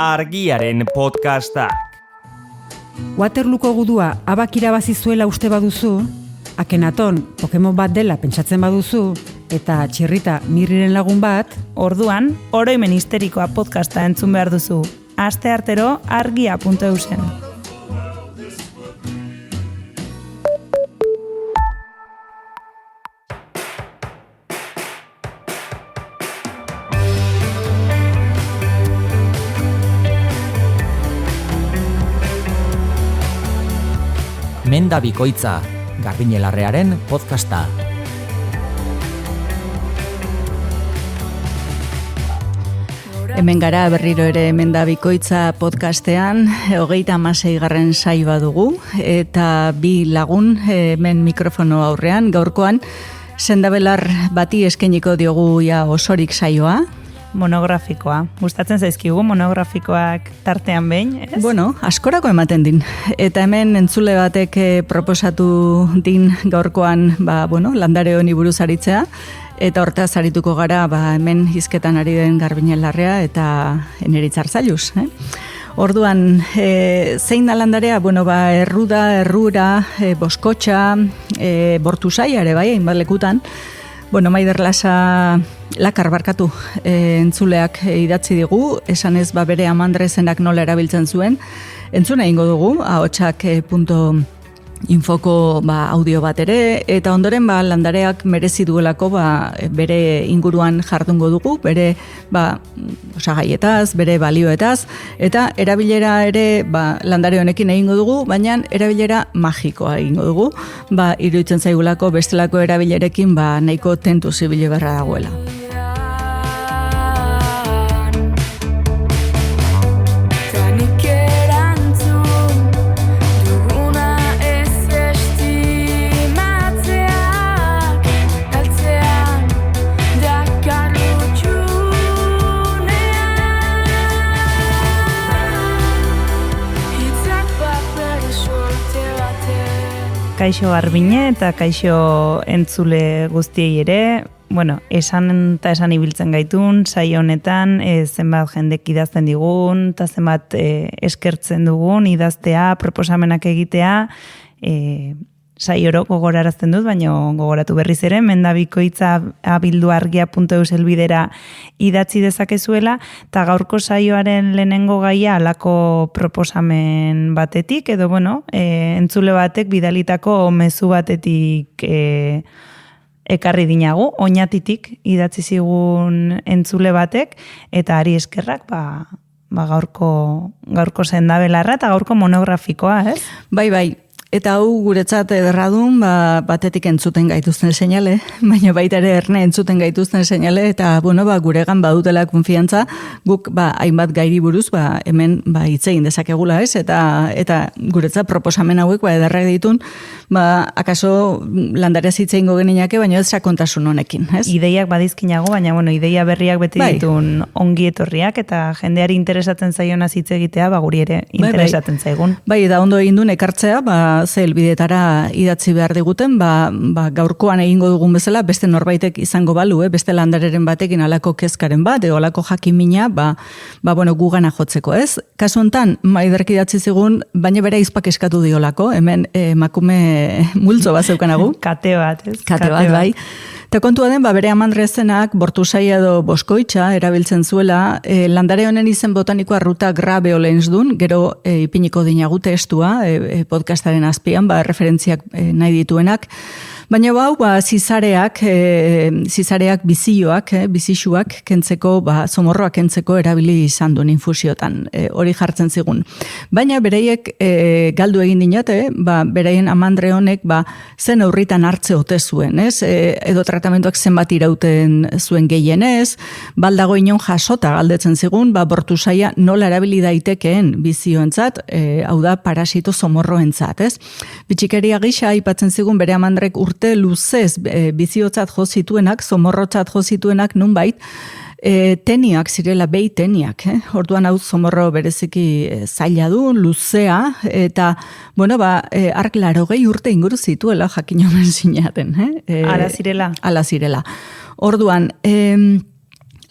Argiaren podcastak. Waterlooko gudua abak irabazi zuela uste baduzu, Akenaton Pokemon bat dela pentsatzen baduzu, eta Txirrita Mirriren lagun bat, orduan, oroimen histerikoa podcasta entzun behar duzu. Asteartero argia.eusen. Menda bikoitza, Garbiñelarrearen podcasta. Hemen gara berriro ere Menda bikoitza podcastean, 36. saioa dugu, eta bi lagun hemen mikrofono aurrean, gaurkoan sendabelar bati eskainiko diogu ja osorik saioa. Monografikoa. Gustatzen zaizkigu monografikoak tartean behin, ez? Bueno, askorako ematen din. Eta hemen entzule batek proposatu din gaurkoan, landare honi buruz aritzea, eta hortaz arituko gara, hemen hizketan ari den Garbiñelarrea eta Eneritz Arzailuz, Orduan, zein da landarea? Errura, boskotxa, bortusai ere bai, hainbat lekutan. Maider Lakar barkatu entzuleak idatzi digu, esan ez bere amandrezenak nola erabiltzen zuen. Entzuna egingo dugu, ahotsak.infoko audio bat ere, eta ondoren landareak merezi duelako bere inguruan jardungo dugu, bere osagaietaz, bere balioetaz, eta erabilera ere landare honekin egingo dugu, baina erabilera magikoa egingo dugu, iruditzen zaigulako bestelako erabilerekin nahiko tentu zibile berra dagoela. Kaixo Garbine eta kaixo entzule guztiei ere, esan eta esan ibiltzen gaitun, saio honetan zenbat jendek idazten digun, eta zenbat eskertzen dugun, idaztea, proposamenak egitea, saioro gogorarazten dut, baina gogoratu berriz ere, mendabikoitza abilduargia.eus helbidera idatzi dezakezuela, eta gaurko saioaren lehenengo gaia halako proposamen batetik, edo entzule batek bidalitako mezu batetik ekarri dinagu, oinatitik idatzi zigun entzule batek, eta ari eskerrak, gaurko sendabelarra eta gaurko monografikoa, ez? Bai. Eta hau guretzat ederradun, batetik entzuten gaituzten seinale, baina baita ere erne entzuten gaituzten seinale, eta guregan badutela konfiantza, guk hainbat gairi buruz, hemen hitz egin dezakegula, ez? Eta guretzat proposamen hauek ederrak ditun, akaso landarez hitz egingo geninake, baina ez sakontasun honekin, ez? Ideiak badizkinago, baina ideia berriak beti ditun ongi etorriak, eta jendeari interesatzen zaiona hitz egitea, guri ere interesatzen zaigun. Bai, eta ondo egin duen ekartzea, ze helbidetara idatzi behar diguten, gaurkoan egingo dugun bezala, beste norbaitek izango balu, beste landareren batekin alako kezkaren bat, edo alako jakimina, gugana jotzeko, ez? Kasu hontan, Maiderk idatzi zigun, baina bera izpak eskatu diolako, hemen emakume multzo bat zeukanagu. Kate bat, ez? Kate bat, bai. Eta kontua den, bere amandrezenak bortusai edo boskoitza erabiltzen zuela, landare honen izen botanikoa Ruta Graveolens dun, gero ipiniko dinagu testua, podcastaren azpian, referentziak nahi dituenak, baina zizareak bizixuak kentzeko, zomorroak kentzeko erabili izan duen infusiotan, hori jartzen zigun. Baina bereiek galdu egin dinate, bereien amandre honek zen aurritan hartze ote zuen, ez? Edo tratamentuak zenbat irauten zuen gehienez, baldago inon jasota galdetzen zigun, bortusaia nola erabili daitekeen bizioentzat, hau da parasito zomorroentzat, ez? Bitxikeria gisa aipatzen zigun bere amandrek urte luzez biziotzat jo zituenak, zomorrotzat jo zituenak nunbait, teniak zirela, behi teniak. Orduan hau zomorro bereziki zaila du, luzea, eta, ark 80 urte inguru zituela jakin omen zinaten. Ala zirela. Ala zirela. Orduan,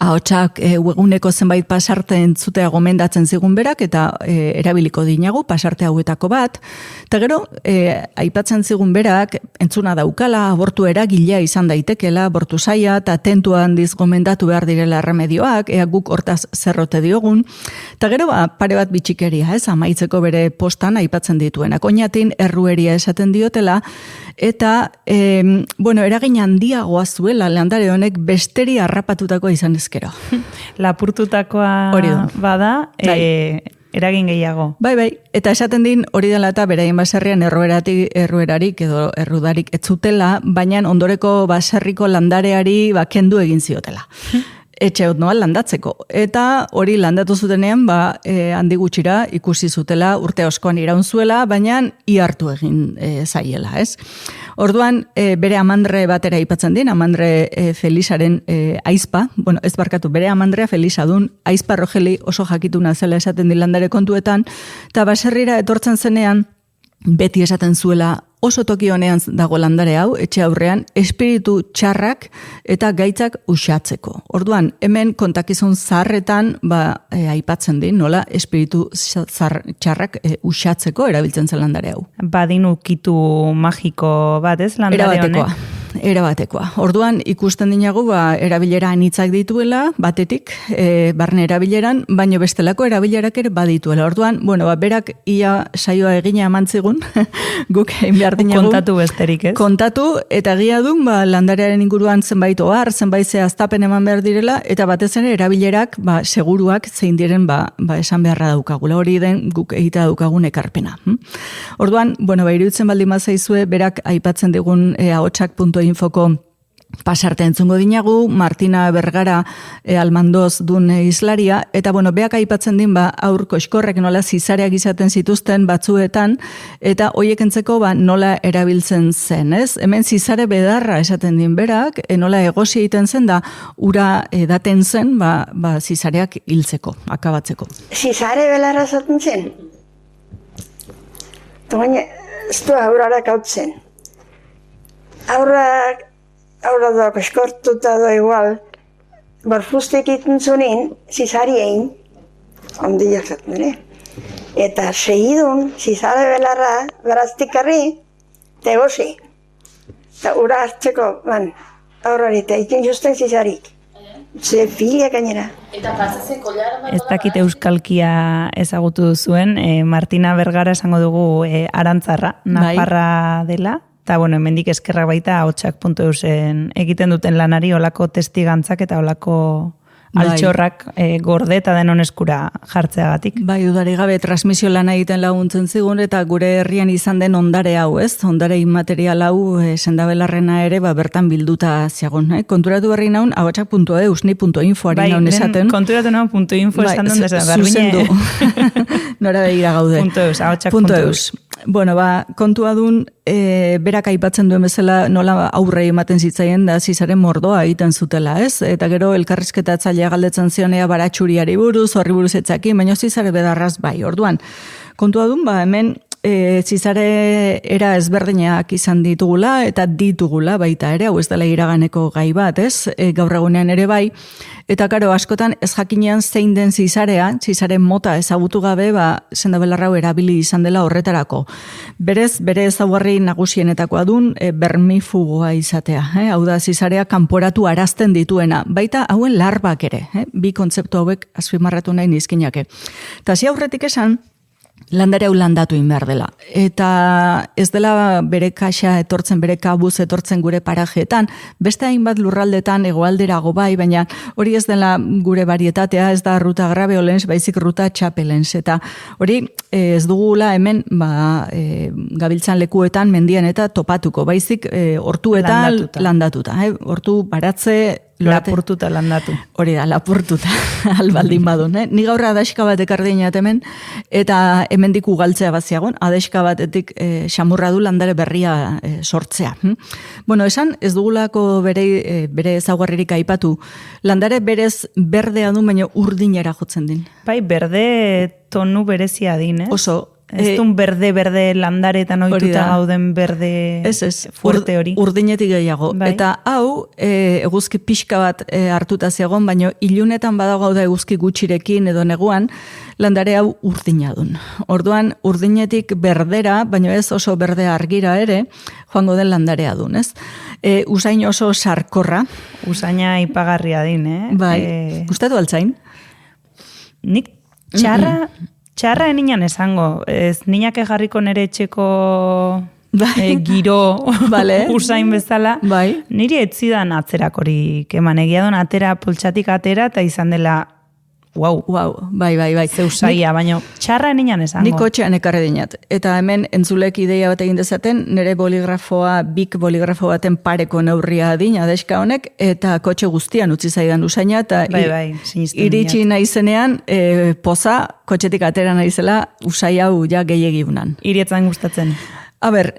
ahotsak webguneko zenbait pasarte entzutea gomendatzen zigun berak, eta erabiliko dinagu pasarte hauetako bat. Eta gero, aipatzen zigun berak, entzuna daukala, abortu eragilea izan daitekela, abortu zaia, eta tentu handiz gomendatu behar direla remedioak, ea guk hortaz zerrote diogun. Eta gero, pare bat bitxikeria, amaitzeko bere postan aipatzen dituenak. Oinatin errueria esaten diotela, eta, eragin handiagoa zuela landare honek besteri harrapatutako izan ezkero. Lapurtutakoa bada, eragin gehiago. Bai, eta esaten din hori dela eta beraien baserrian erruerarik edo errudarik ez zutela, baina ondoreko baserriko landareari kendu egin ziotela. Etxe hot noa landatzeko. Eta hori landatu zutenean, handi gutxira ikusi zutela urte askoan iraun zuela, baina ihartu egin zaiela, ez? Orduan, bere amandre batera aipatzen din, amandre Felizaren aizpa, ez barkatu, bere amandrea Felizadun, aizpa Rogeli oso jakituna zela esaten din landare kontuetan, eta baserrira etortzen zenean, beti esaten zuela, oso toki honean dago landare hau, etxe aurrean, espiritu txarrak eta gaitzak uxatzeko. Orduan, hemen kontakizun zaharretan aipatzen din, nola espiritu txarrak uxatzeko erabiltzen zen landare hau. Badin ukitu magiko bat, ez, landare honek? Erabatekoa. Orduan, ikusten dinagu, erabilera anitzak dituela, batetik, barne erabileran, baino bestelako erabilerak ere badituela. Orduan, berak ia saioa egina amantzigun, guk egin behar dinagu. Kontatu besterik, ez? Kontatu, eta egia dun, landarearen inguruan zenbait ohar, zenbait zehaztapen eman behar direla, eta batez ere erabilerak, seguruak zein diren, esan beharra daukagula. Hori den, guk egita daukagun ekarpena. Orduan, iruditzen baldin bazaizue, berak aipatzen digun ahotsak.infoko pasarte entzungo dinagu, Martina Bergara Almandoz dun islaria, eta beak aipatzen din, aur koxkorrek nola zizareak izaten zituzten batzuetan, eta hoiek entzeko nola erabiltzen zen, ez? Hemen zizare bedarra esaten din berak, nola egosi egiten zen da, ura edaten zen, zizareak hiltzeko, akabatzeko. Zizare belarra esaten zen? Baina, ez du aurrarak hautzen. Aurra da eskortuta da igual, barfustek iten zunin, zizari egin, ondiak zaten ere. Eta segidun, zizare belarra, beraztikarri, tegozi. Eta ura hartzeko, aurrari, eta ikin justen zizarik. Ze filia gainera. Ez dakit euskalkia ezagutu duzuen, Martina Bergara esango dugu arantzarra, nafarra dela. Eta, hemendik eskerrak baita ahotsak.eusen egiten duten lanari olako testigantzak eta olako altxorrak gorde eta denon eskura jartzeagatik. Dudari gabe transmisio lana egiten laguntzen zigun eta gure herrian izan den ondare hau, ez? Ondare inmaterial hau sendabelarrena ere bertan bilduta ziagon. Konturatu berri naun ahotsak.eus, ni .info ari naun esaten. Konturatu naun .info esan duen desan. Zuzendu. Nora begira gaude. ahotsak.eus. Kontua dun, berak aipatzen duen bezala nola aurre ematen zitzaien da zizaren mordoa egiten zutela, ez? Eta gero elkarrizketatzailea galdetzen zionea baratxuriari buruz, horri buruz etzakin, baina zizare bedarraz bai. Orduan, kontua dun, hemen zizare era ezberdinak izan ditugula eta ditugula baita ere, hau ez dela iraganeko gai bat, ez? Gaur egunean ere bai. Eta karo, askotan ez jakinean zein den zizarea, zizaren mota ezagutu gabe, sendabelarra erabili izan dela horretarako. Berez, bere ezaugarri nagusienetakoa dun, bermifugoa izatea. Hau da, zizarea kanporatu arazten dituena. Baita, hauen larbak ere. Bi kontzeptu hauek azpimarratu nahi nizkinake. Eta zi aurretik esan, landare hau landatu behar dela. Eta ez dela bere kaxa etortzen, bere kabuz etortzen gure parajeetan, beste hainbat lurraldetan egoalderago bai, baina hori ez dela gure varietatea, ez da ruta grabe olens, baizik ruta txapelens. Eta hori ez dugula hemen gabiltzan lekuetan mendian eta topatuko, baizik hortuetan landatuta. Hortu baratze, lapurtuta landatu. Hori da, lapurtuta, albaldin badun. Ni gaur adaxka bat ekardeinat hemen, eta hemendik ugaltzea baziagon, adaxka batetik xamurra du landare berria sortzea. Esan, ez dugulako bere ezaugarririk aipatu, landare berez berdea du, baina urdinera jotzen din. Bai, berde tonu berezia din, Oso, Ez duen berde landaretan ohituta gauden berde fuerte hori. Urdinetik gehiago. Bai. Eta hau, eguzki pixka bat hartuta zegoen, baina ilunetan badago da eguzki gutxirekin edo neguan, landare hau urdina dun. Orduan, urdinetik berdera, baina ez oso berde argira ere, joango den landarea dun, ez? Usain oso sarkorra. Usaina ipagarria din, Bai, gustatu altzain? Nik txarra eninan esango. Ez ninak egarriko nere etxeko giro vale. usain bezala. Bai. Niri etzidan atzerakorik eman. Egia don atera, poltsatik atera, eta izan dela wow, bai. Zeusaia, baina txarra eninan esango. Nik kotxean ekarri dinat. Eta hemen entzulek ideia bat egin dezaten, nire boligrafoa, bik boligrafo baten pareko neurria dina deska honek, eta kotxe guztian utzi zaidan usaina, eta iritsi naizenean, poza, kotxetik atera naizela, usai hau ja gehiagiunan. Irietzan gustatzen.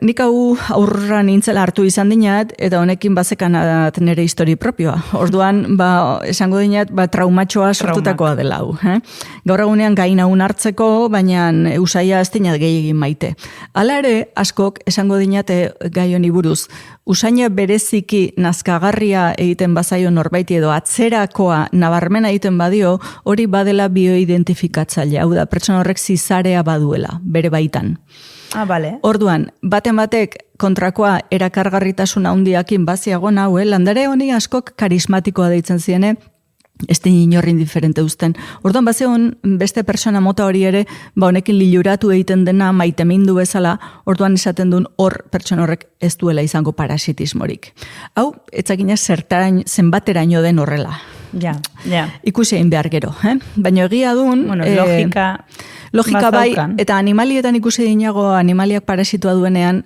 Nik hau aurra nintzela hartu izan dinat, eta honekin bazekanat nire histori propioa. Orduan, esango dinat, traumatxoa sortutakoa dela hau. Gaur egunean gain haun hartzeko, baina usaia ez dinat gehiagin maite. Hala ere, askok esango dinate gai honi buruz, usaina bereziki nazkagarria egiten bazaio norbaiti edo atzerakoa nabarmena egiten badio, hori badela bioidentifikatzaile, hau da, pertsona horrek zizarea baduela, bere baitan. Vale. Orduan, batek kontrakoa erakargarritasun handiakin baziagon hau, landare honi askok karismatikoa deitzen ziene, ez den inorrin diferente uzten. Orduan, bazeon beste persona mota hori ere, honekin liluratu egiten dena maitemindu bezala, orduan esaten duen hor pertsona horrek ez duela izango parasitismorik. Hau, etzakina zenbateraino den horrela. Ja. Ikusi egin behar gero, Baina egia duen... Logika bai, eta animalietan ikusi dinago animaliak parasitua duenean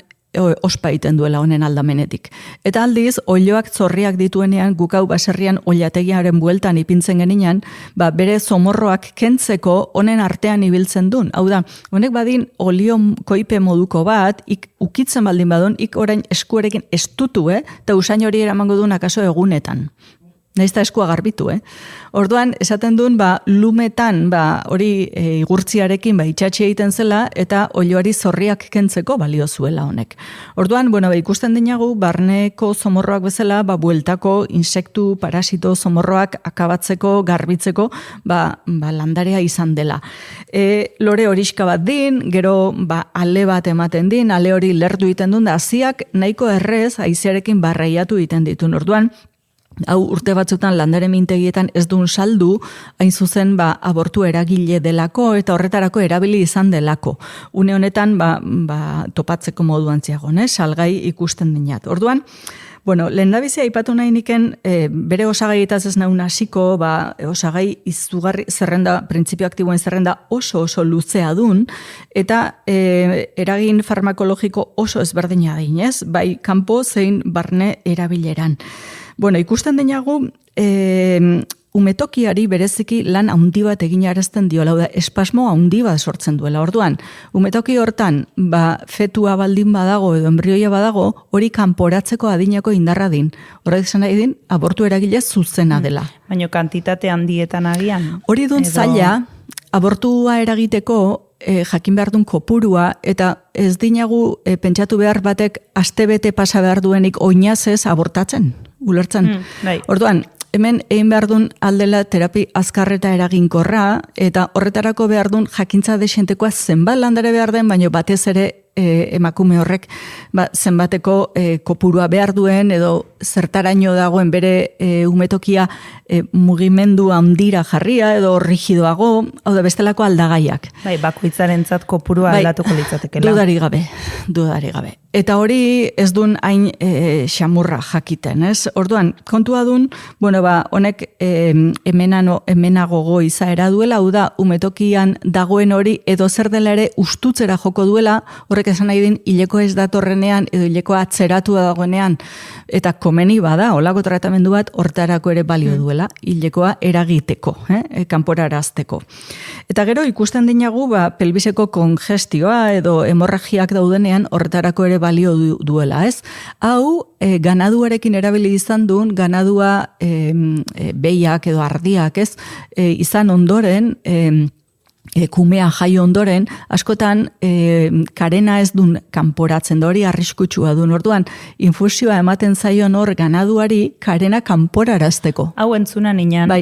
ospa egiten duela honen aldamenetik. Eta aldiz, oiloak zorriak dituenean, gukau baserrian oilategiaren bueltan ipintzen geninan, bere zomorroak kentzeko honen artean ibiltzen duen. Hau da, honek badin olio koipe moduko bat, ukitzen baldin badun, orain eskuarekin estutu, eta usain hori eramango duen akaso egunetan. Naizta eskua garbitu, Orduan, esaten duen, lumetan, hori igurtziarekin itxatxe egiten zela, eta olioari zorriak kentzeko balio zuela honek. Orduan, ikusten dinagu, barneko zomorroak bezala, bueltako insektu, parasito, zomorroak akabatzeko, garbitzeko, landarea izan dela. Lore horiska bat din, gero, ale bat ematen din, ale hori lertu egiten duen, da, haziak nahiko errez, haizearekin barreiatu egiten ditun. Orduan, hau urte batzutan landare mintegietan ez duen saldu, hain zuzen abortu eragile delako eta horretarako erabili izan delako. Une honetan topatzeko moduan ziagon, salgai ikusten dinat. Orduan, lehendabizia aipatu nahi niken bere osagaietaz ez naun hasiko, osagai izugarri zerrenda, printzipio aktiboen zerrenda oso luzea dun, eta eragin farmakologiko oso ezberdina dinez, bai kanpo zein barne erabileran. Ikusten dinagu, umetokiari bereziki lan handi bat egin arazten diola, espasmo handi bat sortzen duela. Orduan, umetoki hortan, fetua baldin badago edo embrioia badago, hori kanporatzeko adinako indarra din. Horrek esan nahi din, abortu eragile zuzena dela. Baina kantitate handietan agian? Hori dun zaila, abortua eragiteko, jakin behar duen kopurua, eta ez dinagu pentsatu behar batek astebete pasa behar duenik oinazez abortatzen. Ulertzen. Orduan, hemen egin behar duen aldela terapi azkarreta eraginkorra, eta horretarako behar duen jakintza desientekoa zenbat landare behar den, baina batez ere emakume horrek zenbateko kopurua behar duen, edo zertaraino dagoen bere umetokia mugimendu handira jarria, edo rigidoago, hau da bestelako aldagaiak. Bakoitzarentzat kopurua aldatuko litzatekela. Dudari gabe. Eta hori ez dun hain xamurra jakiten, ez? Orduan, kontua dun, honek hemenago izaera duela, hau da, umetokian dagoen hori edo zer dela ere ustutzera joko duela, horrek esan nahi din, hileko ez datorrenean, edo hileko atzeratua dagoenean, eta komeni bada, holako tratamendu bat, hortarako ere balio duela, hilekoa eragiteko, kanporarazteko. Eta gero, ikusten dinagu, pelbiseko kongestioa, edo hemorragiak daudenean, horretarako ere balio duela, ez? Hau, ganaduarekin erabili izan duen, ganadua behiak edo ardiak, ez? Izan ondoren, kumea jaio ondoren, askotan karena ez dun kanporatzen da hori arriskutsua duen. Orduan, infusioa ematen zaion hor ganaduari karena kanporarazteko. Hau entzuna ninan.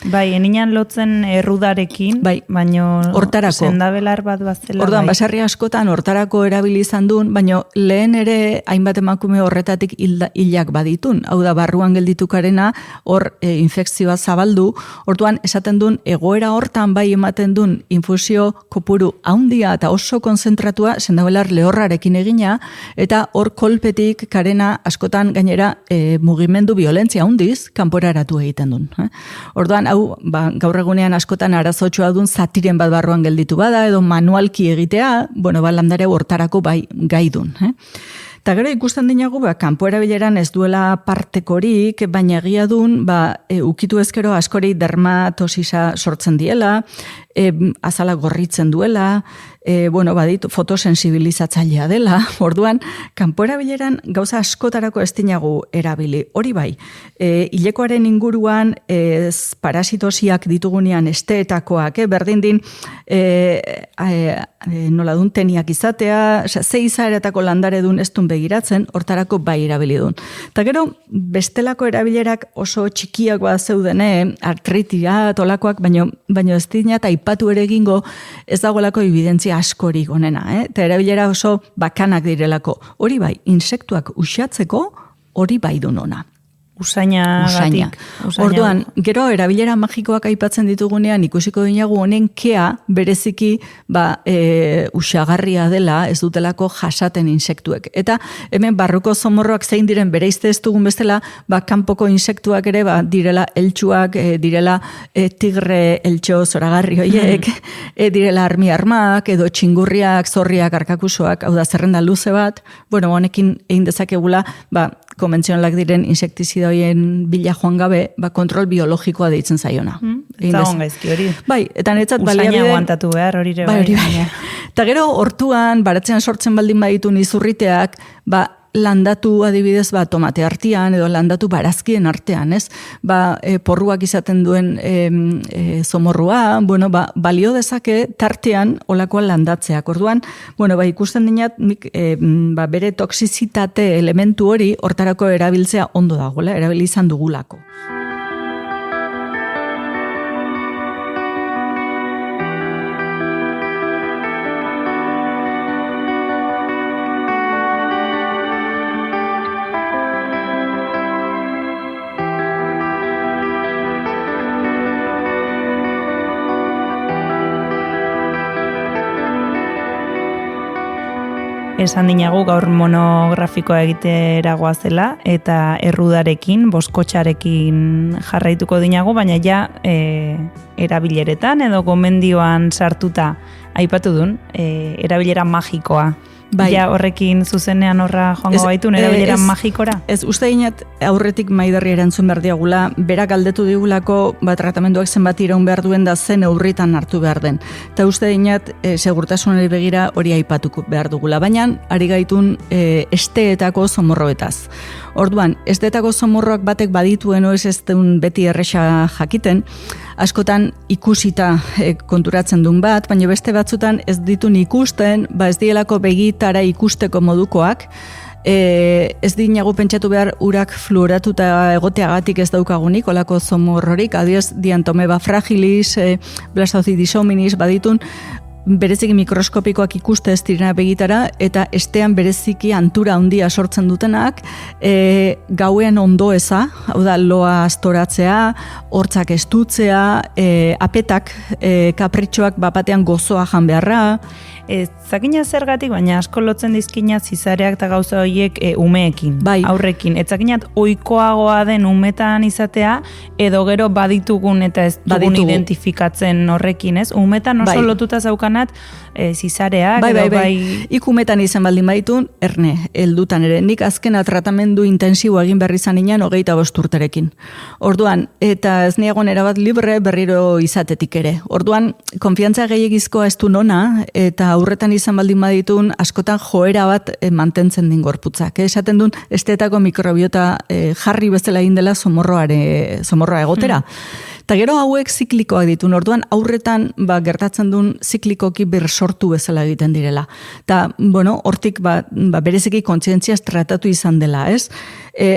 Bai, eninan lotzen errudarekin, baino hortarako. Sendabelar bat bazela. Orduan, baserri askotan hortarako erabili izan duen, baino lehen ere hainbat emakume horretatik hilak baditun. Hau da, barruan gelditu karena hor infekzioa zabaldu. Orduan, esaten duen, egoera hortan bai ematen duen infusio kopuru haundia eta oso konzentratua sendabelar lehorrarekin egina, eta hor kolpetik karena askotan gainera mugimendu violentzia haundiz kanporaratu egiten duen. Orduan, hau, gaur egunean askotan arazotxoa duen zatiren bat barruan gelditu bada, edo manualki egitea, landare hortarako bai gai duen. Eta gero ikusten dinagu, kanpo erabileran ez duela partekorik, baina egia duen, ukitu ezkero askori dermatosisa sortzen diela, azala gorritzen duela, badit fotosensibilizatzailea dela, orduan, kanpo erabileran gauza askotarako ez dinagu erabili. Hori bai, hilekoaren inguruan parasitosiak ditugunean esteetakoak, berdin din, nola dun teniak izatea, zeizaeretako landare dun ez dun begiratzen, hortarako bai erabili dun. Eta gero, bestelako erabilerak oso txikiak bat zeudene, artritia, tolakoak, baino ez dina eta ipatu ere egingo ez dagoelako evidentzia askorik onena, eta erabilera oso bakanak direlako. Hori bai, insektuak uxatzeko hori bai dun ona. Usaina. Orduan, gero erabilera magikoak aipatzen ditugunean ikusiko dinagu honen kea bereziki usagarria dela ez dutelako jasaten insektuek. Eta hemen barruko zomorroak zein diren bereizte ez dugun bestela, kanpoko insektuak ere direla eltsuak, direla tigre eltxo zoragarri hoiek, direla armiarmak, edo txingurriak, zorriak, arkakusoak, hau da zerrenda luze bat, honekin egin dezakegula, konbentzionalak diren insektizida horien bila joan gabe, kontrol biologikoa deitzen zaiona. Zagon gaizki hori. Bai, eta netzat baliabide... Usaina aguantatu behar hori ere bai. Eta gero hortuan, baratzean sortzen baldin baditu izurriteak, landatu adibidez tomate artean edo landatu barazkien artean, ez? Porruak izaten duen zomorrua, balio dezake tartean olakoan landatzeak. Orduan, ikusten dinat, bere toxizitate elementu hori hortarako erabiltzea ondo dagoela, erabili izan dugulako. Esan dinagu gaur monografikoa egitera goazela eta errudarekin, boskotxarekin jarraituko dinagu, baina ja erabileretan edo gomendioan sartuta aipatu duen, erabilera magikoa. Ja horrekin zuzenean horra joango baitun, erabilera magikora? Ez, uste dinat aurretik Maiderri erantzun behar diagula, berak galdetu digulako, tratamenduak zenbat iraun behar duen da zen neurritan hartu behar den. Eta uste dinat, segurtasunari begira hori aipatuko behar dugula. Baina, ari gaitun esteetako zomorroetaz. Orduan, esteetako zomorroak batek badituen oez ez duen beti erresa jakiten, askotan ikusita konturatzen duen bat, baina beste batzutan ez ditun ikusten, ez dielako begitara ikusteko modukoak, ez dinagu pentsatu behar urak fluoratuta egoteagatik ez daukagunik, olako zomorrorik, adiez diantomeba fragilis, blastocytis hominis baditun, bereziki mikroskopikoak ikuste ez direna begitara, eta estean bereziki antura handia sortzen dutenak, gauean ondo eza, hau da, loa astoratzea, hortzak estutzea, apetak, kapritxoak bapatean gozoa jan beharra. Zakina zergatik, baina asko lotzen dizkina zizareak eta gauza horiek umeekin, aurrekin. Etzakinat ohikoagoa den umetan izatea, edo gero baditugun eta ez dugun identifikatzen horrekin, ez? Umetan oso lotuta zaukanat zizareak, ikumetan izan baldin baitun, erne, heldutan ere. Nik azkena tratamendu intensibo egin berri izan inan 25 urterekin. Orduan, eta ez niagoen erabat libre berriro izatetik ere. Orduan, konfiantza gehiagizkoa ez du nona, eta aurretan izan baldin baditun, askotan joera bat mantentzen din gorputzak. Esaten duen, esteetako mikrobiota jarri bezala egin dela zomorroa egotera. Eta gero hauek ziklikoak ditun, orduan aurretan gertatzen duen ziklikoki sortu bezala egiten direla. Eta, hortik bereziki kontzientziaz tratatu izan dela, ez?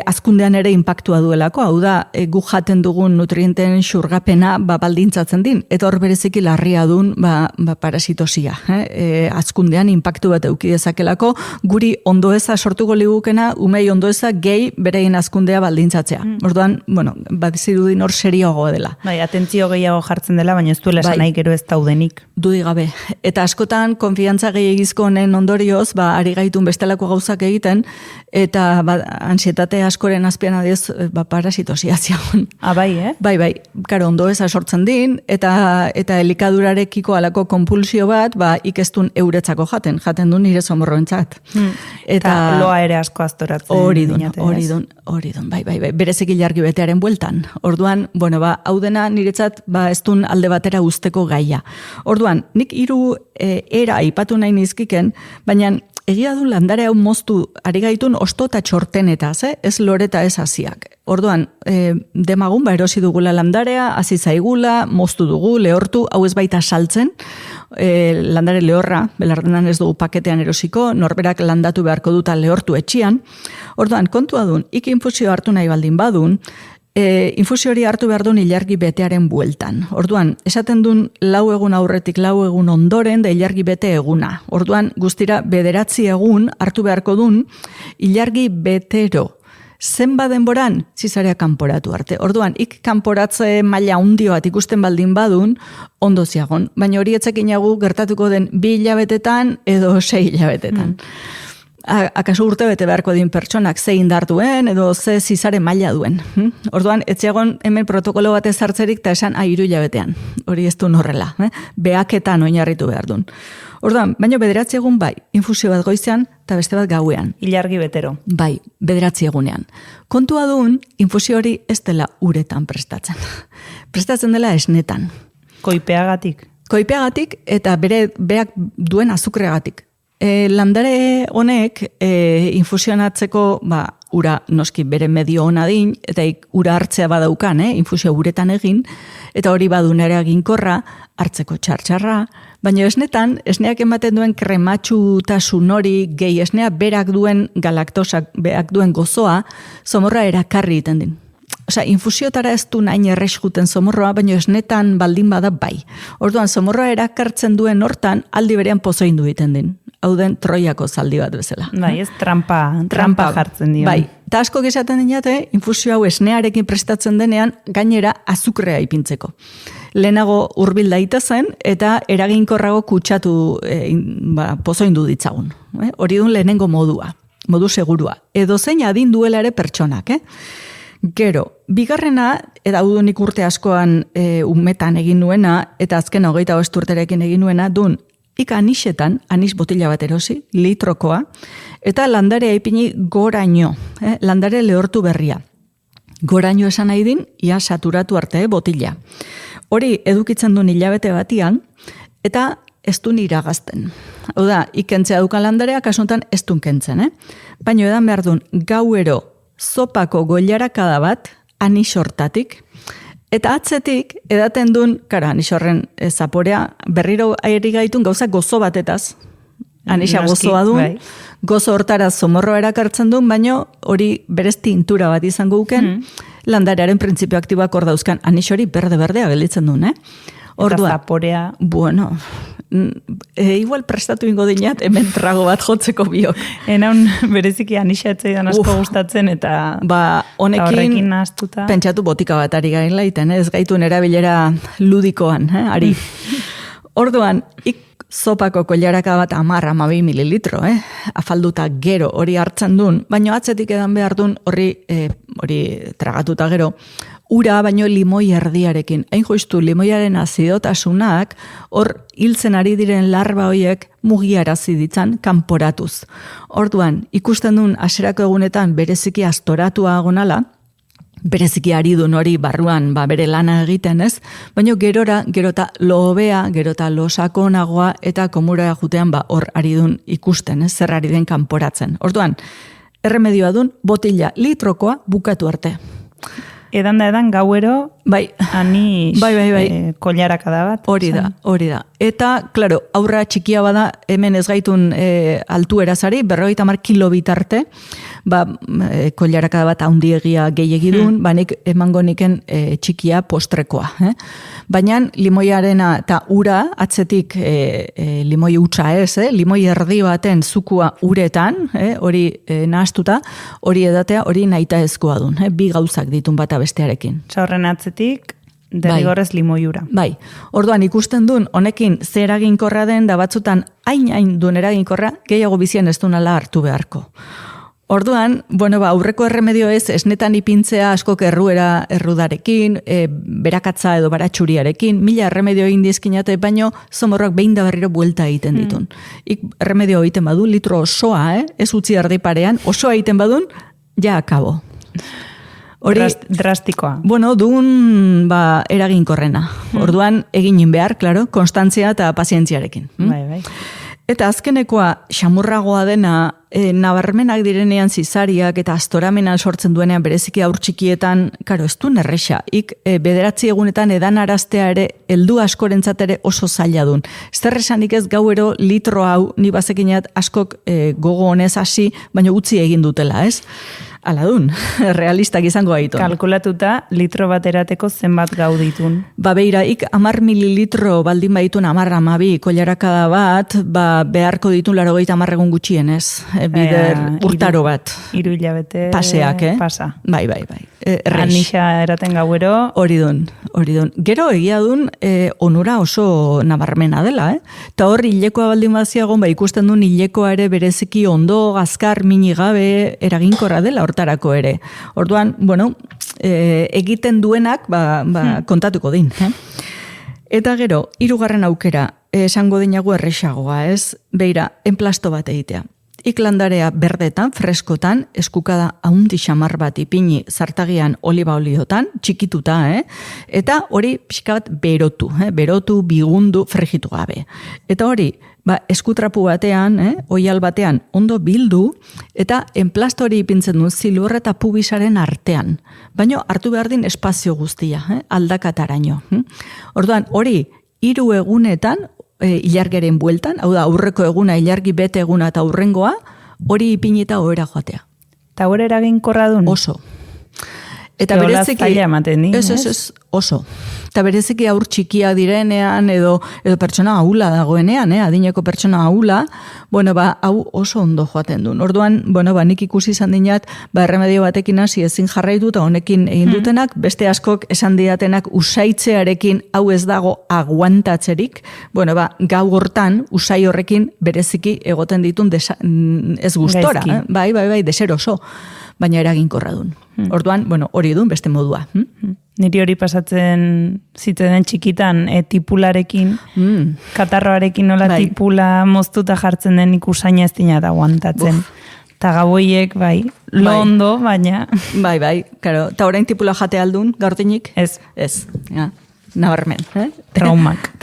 Azkundean ere inpaktua duelako, hau da, gu jaten dugun nutrienten xurgapena baldintzatzen din, eta hor bereziki larria duen parasitosia. Azkundean inpaktu bat eduki dezakelako, guri ondoeza sortuko ligukena, umei ondoeza gehi berein azkundea baldintzatzea. Orduan, bat zirudin hor serioagoa dela. Bai, atentzio gehiago jartzen dela, baina ez duela esan nahi gero ez daudenik. Dudik gabe. Eta askotan, konfiantza gehiagizko honen ondorioz, ari gaitun bestelako gauzak egiten, eta ansietate askoren azpian adioz, parasitosia ziagon. Bai, Bai, karo, ondoeza sortzen din, eta elikadurarekiko alako konpulsio bat, ikestun euretzako jaten duen nire somorroentzat. Eta loa ere asko aztoratzen. Hori dun, bai, berezik ilargi betearen bueltan. Orduan, hau dena niretzat, ez duen alde batera usteko gaia. Orduan, nik 3 era aipatu nahi nizkiken, baina egia du landare hau moztu ari gaitun osto eta txortenetaz, ez loreta ez hasiak. Orduan, demagun, erosi dugula landarea, hasi zaigula, moztu dugu, lehortu, hau ez baita saltzen, landare lehorra, belardenan ez dugu paketean erosiko, norberak landatu beharko duta lehortu etxian. Orduan, kontua dun, infusio hartu nahi baldin badun, infusio hori hartu behar duen ilargi betearen bueltan. Orduan, esaten duen 4 egun aurretik 4 egun ondoren da ilargi bete eguna. Orduan, guztira 9 egun hartu beharko duen ilargi betero. Zenba denboran, zizarea kanporatu arte. Orduan, kanporatze maila hundio bat ikusten baldin badun, ondo ziagon. Baina hori etzekinagu gertatuko den 2 hilabetetan edo 6 hilabetetan. Akaso urte bete beharko din pertsonak ze indar duen edo ze zizare maila duen. Orduan, etziagon hemen protokolo bat ezartzerik eta esan 3 hilabetean. Hori ez duen horrela. Behaketan oinarritu behar duen. Orduan, baina 9 egun bai, infusio bat goizean eta beste bat gauean. Ilargi betero. Bai, 9 egunean. Kontua duen, infusio hori ez dela uretan prestatzen. Prestatzen dela esnetan. Koipeagatik. Koipeagatik eta beak duen azukreagatik. Landare honek infusionatzeko ura noski bere medio hona din, eta ura hartzea badaukan, infusio uretan egin, eta hori badun ere eginkorra, hartzeko txartxarra, baina esnetan, esneak ematen duen krematxutasun hori, gehi esnea berak duen galaktosak, berak duen gozoa, somorra erakarri iten din. Osa, infusiotara ez du nahin errexkuten somorroa, baina esnetan baldin bada bai. Orduan, somorroa erakartzen duen hortan, aldi berean pozoindu egiten din. Hau den Troiako zaldi bat bezala. Bai, ez trampa jartzen dio. Bai, eta asko esaten dinate, infusio hau esnearekin prestatzen denean, gainera azukrea ipintzeko. Lehenago hurbil daitezen, eta eraginkorrago kutsatu pozoindu ditzagun. Hori dun lehenengo modua, modu segurua. Edo zein adin duela ere pertsonak, Gero, bigarrena, eta hau dunik urte askoan umetan egin nuena, eta azken 25 urterekin egin nuena, dun, anixetan, anix botila bat erosi, litrokoa, eta landarea ipini goraino, landare lehortu berria. Goraino esan nahi din, ia saturatu arte botila. Hori edukitzen duen hilabete batian, eta ez duen iragazten. Hau da, ikentzea dukan landarea, kasuntan ez duen kentzen, Baina edan behar duen, gauero, zopako goilarakada bat, anix hortatik, eta atzetik, edaten duen, anix horren zaporea, berriro airi gaitun gauza gozo batetaz, anixa gozoa duen, gozo hortara zomorroa erakartzen duen, baina hori berez tintura bat izango duken, landarearen printzipio aktiboak hor dauzkan, anix hori berde-berdea gelditzen duen, Eta zaporea... Bueno, igual prestatu ingo dinat, hemen trago bat jotzeko biok. Enaun bereziki anixatzeidan asko gustatzen, eta horrekin nahaztuta. Pentsatu botika bat ari gain laiten, ez gaitun erabilera ludikoan, ari. Orduan, zopako koilaraka bat 10-12 mililitro, afalduta gero hori hartzen duen, baino atzetik edan behar duen hori tragatuta gero, ura baino limoi erdiarekin. Hain joiztu, limoiaren azidotasunak hor hiltzen ari diren larba hoiek mugiarazi ditzan kanporatuz. Orduan, ikusten duen haserako egunetan bereziki astoratua agonala, bereziki ari duen hori barruan bere lana egiten ez, baina gerota lo hobea, gerota lo sakonagoa eta komura jutean hor ari duen ikusten, zer ari den kanporatzen. Orduan, erremedioa duen botila litrokoa bukatu arte. edan gauero, Bai. Ani Bai. koilaraka da bat. Hori da. Eta, klaro, aurra txikia bada, hemen ez gaitun altuerazari, 50 kilo bitarte, koilaraka da bat haundiegia gehiagidun, nik emango niken txikia postrekoa. Baina limoiarena eta ura, atzetik limoi utza ez, limoi erdi baten zukua uretan, hori nahaztuta, hori edatea, hori nahita ezkoa dun, bi gauzak ditun bata bestearekin. Horren atzetik, derrigorrez limoiura. Bai, orduan ikusten duen, honekin zer eraginkorra den, da batzutan hain duen eraginkorra, gehiago bizien ez dunala hartu beharko. Orduan, aurreko erremedio ez, esnetan ipintzea askok errudarekin, berakatza edo baratxuriarekin, 1000 erremedio egin dizkinate, baino zomorroak behin da berriro buelta egiten ditun. Erremedio egiten badu, litro osoa, ez utzi erdi parean, osoa egiten badun, ja akabo. Drastikoa. Dun eraginkorrena. Orduan, egin behar, klaro, konstantzia eta pazientziarekin. Bai. Eta azkenekoa, xamurragoa dena, nabarmenak direnean zizariak eta astoramenan sortzen duenean bereziki aur txikietan, karo, ez du nerrexa. Bederatzi egunetan edan araztea ere, heldu askorentzat ere oso zaila dun. Zer esanik ez gauero litro hau, ni bazekinat askok gogo honez hasi, baina utzi egin dutela, ez? Ala dun, realistak izango gaitu. Kalkulatuta, litro bat erateko zenbat gau ditun. Beira, 10 mililitro baldin baitun 10-12 koilarakada bat, beharko ditun 80 egun gutxienez. Bider urtaro bat. 3 hilabete paseak, pasa. Bai. Anixa eraten gauero. Hori dun. Gero egia dun, onura oso nabarmena dela, Eta hor hilekoa baldin baziagon, ikusten duen hilekoa ere bereziki ondo, gazkar, minigabe, eraginkorra dela hortarako ere. Orduan, egiten duenak, kontatuko din, Eta gero, 3. aukera, esango dinago errexagoa, ez? Beira, enplasto bat egitea. Iklandarea berdetan, freskotan, eskukada haundi xamar bat ipini zartagian oliba oliotan, txikituta, Eta hori pixka bat berotu, bigundu, frigitu gabe. Eta hori, eskutrapu batean, oial batean, ondo bildu, eta enplasto hori ipintzen du zilur eta pubisaren artean. Baina hartu behar din espazio guztia, aldakataraino. Orduan, hori, 3 egunetan, ilargeren bueltan, hau da, aurreko eguna, ilargi bete eguna eta aurrengoa, hori ipinita ohera joatea. Eta hori eraginkorra dun? Oso. Eta bereziki, ez, oso. Eta bereziki aur txikia direnean, edo pertsona ahula dagoenean, adineko pertsona ahula, hau oso ondo joaten duen. Orduan, nik ikusi izan dinat, erremedio batekin hasi ezin jarraitu, eta honekin egin dutenak, beste askok esan didatenak usaitzearekin hau ez dago aguantatzerik, gau hortan, usai horrekin bereziki egoten ditun ez gustora. Bai, deser oso. Baina eraginkorra dun. Orduan, hori dun beste modua. Niri hori pasatzen zitzen txikitan tipularekin, katarroarekin nola tipula moztuta jartzen den ikusaina ez dina da guantatzen. Eta gauiek, lo ondo, baina... Bai, karo. Eta orain tipula jate aldun, gaurtinik? Ez. Nabarmen. Traumak.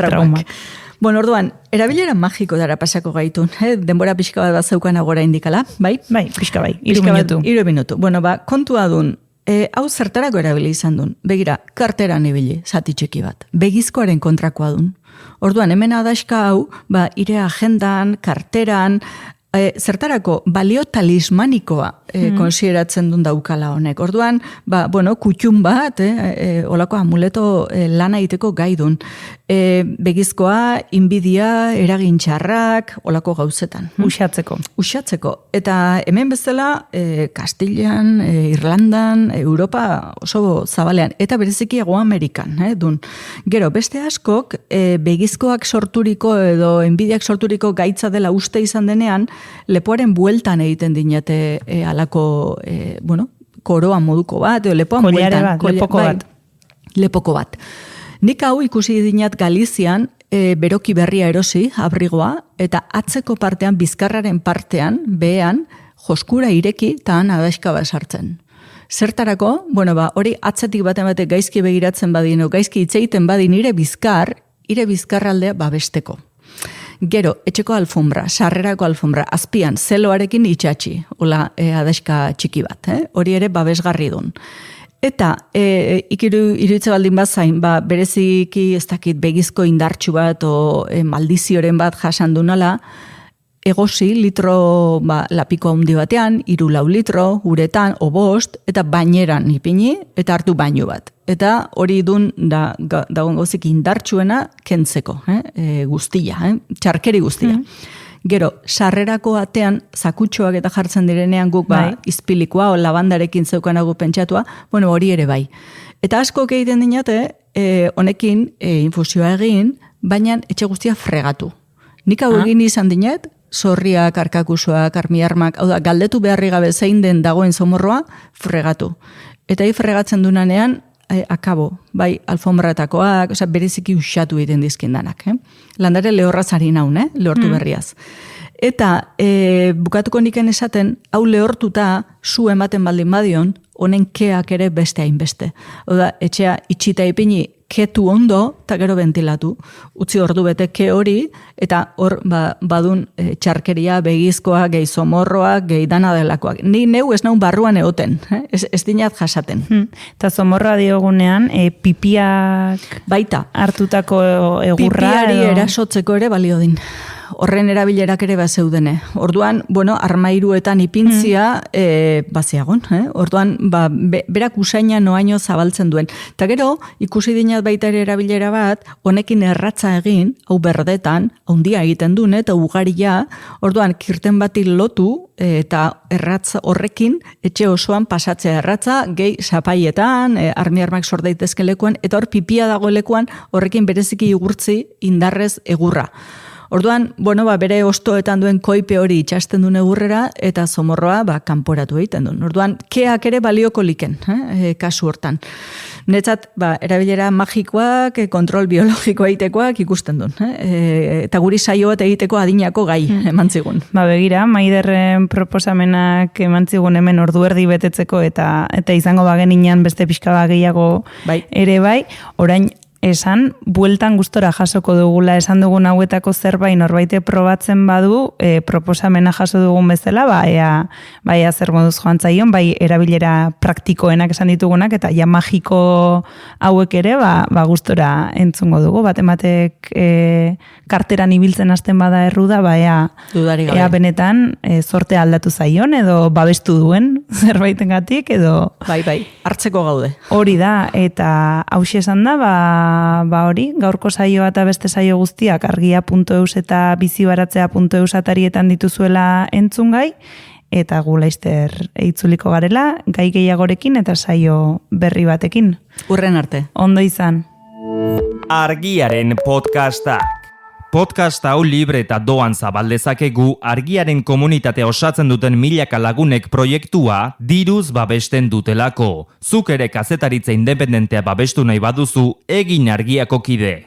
Orduan, erabilera magiko dara pasako gaitun. Denbora pixka bat zeukan agora indikala, bai? Bai, pixka bai, 3 minutu. 3 minutu. Kontua dun, hau zertarako erabili izan dun. Begira, karteran ibili, zati txiki bat. Begizkoaren kontrakoa dun. Orduan, hemen adaska hau, ire agendan, karteran, zertarako balio talismanikoa konsideratzen duen daukala honek. Orduan, kutxun bat, olako amuleto lana egiteko gaidun. Begizkoa, inbidia, eragintxarrak, olako gauzetan. Uxatzeko. Eta hemen bezala, Kastillan, Irlandan, Europa oso zabalean, eta bereziki Hego Amerikan, dun. Gero, beste askok, begizkoak sorturiko edo inbidiak sorturiko gaitza dela uste izan denean, lepoaren bueltan egiten dinate alako, koroa moduko bat, lepoan bueltan. Lepoko bat. Nik hau ikusi dinat Galizian, beroki berria erosi, abrigoa, eta atzeko partean, bizkarraren partean, behean, joskura ireki, eta han adaiska bat sartzen. Zertarako, hori atzetik baten gaizki begiratzen badin, gaizki itzeiten badin, ire bizkarraldea babesteko. Gero, etxeko alfombra, sarrerako alfombra, azpian, zeloarekin itxatxi, hola adaiska txiki bat, hori ere babesgarri dun. Eta iruitze baldin bazain, bereziki ez dakit begizko indartxu bat o maldizioren bat jasan du nola, egosi litro lapiko handi batean, 3-4 litro, uretan, o 5, eta baineran ipini, eta hartu bainu bat. Eta hori dun dagoen gauzik indartsuena kentzeko, guztia, txarkeri guztia. Gero, sarrerako atean, zakutxoak eta jartzen direnean guk izpilikoa o labandarekin zeukanagu pentsatua, hori ere bai. Eta asko egiten dinate, honekin infusioa egin, baina etxe guztia fregatu. Nik hau egin izan dinet, zorriak, arkakusoak, armiarmak, galdetu beharri gabe zein den dagoen zomorroa, fregatu. Eta fregatzen dunanean, akabo, bai alfombratakoak, bereziki usatu egiten dizkindanak. Landare lehorrazari naun, lehortu berriaz. Eta bukatuko niken esaten, hau lehortuta zu ematen baldin badion, honen keak ere beste hainbeste. Oda, etxea itxita ipini ketu ondo, eta gero ventilatu. Utzi ordu bete ke hori, eta hor badun txarkeria, begizkoa, gehi zomorroa, gehi dana delakoak. Ni neu ez naun barruan egoten, ez dinat jasaten. Eta zomorroa diogunean, pipiak baita hartutako egurra. Pipiari erasotzeko ere balio din. Horren erabilerak ere bazeudene. Orduan, armairuetan ipintzia baziagon. Orduan, berak usaina noaino zabaltzen duen. Eta gero, ikusi dinat baita ere erabilera bat, honekin erratza egin, hau berdetan, handia egiten duen, eta ugaria, orduan, kirten bati lotu, eta erratza horrekin, etxe osoan pasatzea erratza, gehi sapaietan, armiarmak sor daitezke lekuan, eta hor pipia dagoelekuan, horrekin bereziki igurtzi indarrez egurra. Orduan, bere ostoetan duen koipe hori itxasten duen egurrera, eta zomorroa kanporatu egiten duen. Orduan, keak ere balioko liken, kasu hortan. Netzat, erabilera magikoak, kontrol biologikoa egitekoak ikusten duen. Eta guri saio bat egiteko adinako gai emantzigun. Begira, Maiderren proposamenak emantzigun hemen ordu erdi betetzeko, eta izango bageninan beste pixka gehiago ere bai, orain, esan, bueltan gustora jasoko dugula, esan dugun hauetako zerbait norbaite probatzen badu, proposamena jaso dugun bezala, ea zer moduz joan zaion, erabilera praktikoenak esan ditugunak, eta ja magiko hauek ere, gustora entzungo dugu, batematek karteran ibiltzen hasten bada erruda, ea benetan zorte aldatu zaion, edo babestu duen zerbaitengatik, edo... Bai, hartzeko gaude. Hori da, eta hauxe esan da, hori, gaurko saioa eta beste saio guztiak argia.eus eta bizibaratzea.eus atarietan dituzuela entzungai, eta gu laizter eitzuliko garela, gai gehiagorekin eta saio berri batekin. Urren arte. Ondo izan. Argiaren podcastak. Podcast hau libre eta doan zabaldezakegu argiaren komunitatea osatzen duten milaka lagunek proiektua diruz babesten dutelako. Zuk ere kazetaritza independentea babestu nahi baduzu, egin argiako kide.